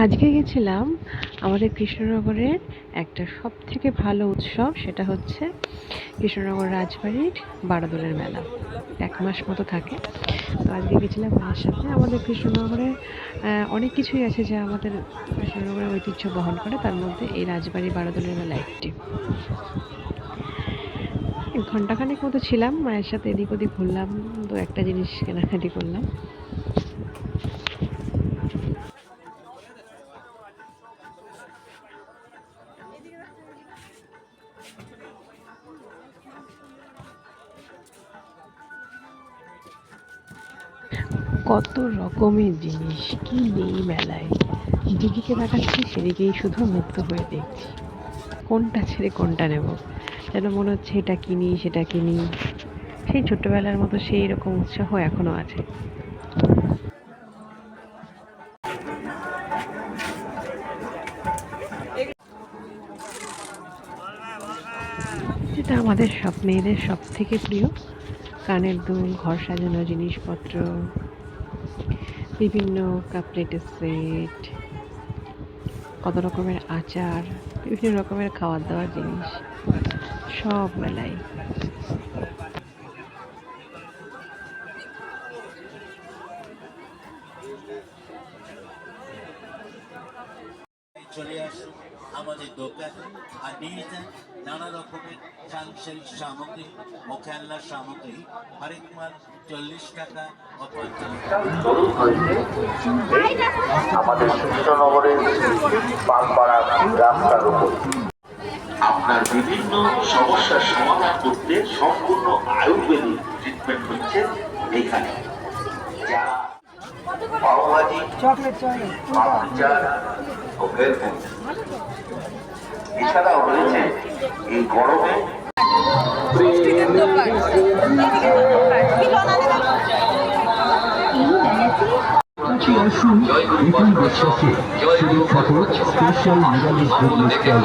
আজকে গেছিলাম আমাদের কৃষ্ণনগরের একটা সবথেকে ভালো উৎসব, সেটা হচ্ছে কৃষ্ণনগর রাজবাড়ির বারোদোলের মেলা। ১ মাস মতো থাকে। তো আজকে গেছিলাম মায়ের সাথে। আমাদের কৃষ্ণনগরে অনেক কিছুই আছে যা আমাদের কৃষ্ণনগরের ঐতিহ্য বহন করে, তার মধ্যে এই রাজবাড়ি বারোদোলের মেলা একটি। ঘন্টাখানেক মতো ছিলাম মায়ের সাথে, এদিক ওদিক ঘুরলাম, দু একটা জিনিস কেনাকাটি করলাম। কত রকমের জিনিস কি নেই মেলায়! যেদিকে তাকাচ্ছি সেদিকেই শুধু মুগ্ধ হয়ে দেখছি, কোনটা ছেড়ে কোনটা নেব। যেন মনে হচ্ছে এটা কিনি সেটা কিনি। সেই ছোট্টবেলার মতো সেই রকম উৎসাহ এখনো আছে। যেটা আমাদের সব মেয়েদের সব থেকে প্রিয়, কানের দুল, ঘর সাজানো জিনিসপত্র, বিভিন্ন কাপপ্লেটের সেট, কত রকমের আচার, বিভিন্ন রকমের খাওয়ার দাওয়ার জিনিস, সব মেলায়। চলে আসুন আমাদের দোকানে আর নিয়ে যান নানা রকমের সাংসারিক সামগ্রী ও খেলনার সামগ্রী। হরেক মাল 40 টাকা ও 50 টাকা। আমাদের কৃষ্ণনগরের পানপাড়া রাস্তার উপর আপনার বিভিন্ন সমস্যার সমাধান করতে সম্পূর্ণ আয়ুর্বেদিক ট্রিটমেন্ট হচ্ছে এখানে। যারা পাওভাজি, ও ভেলপুরি, এছাড়াও রয়েছে এই গরমে আসুন এখানে বিশ্বাসে শুধু খরচ স্পেশাল নিরামিষ ভোজন স্টল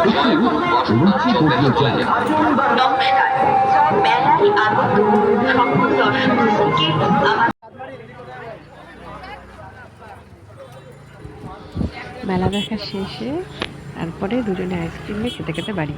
একটু রুচি বদলে যায়। নমস্কার, মেলায় আগত সকল দর্শনার্থীকে আমার মেলা দেখা শেষে তারপরে দুজনে আইসক্রিম নিয়ে খেতে খেতে বাড়ি।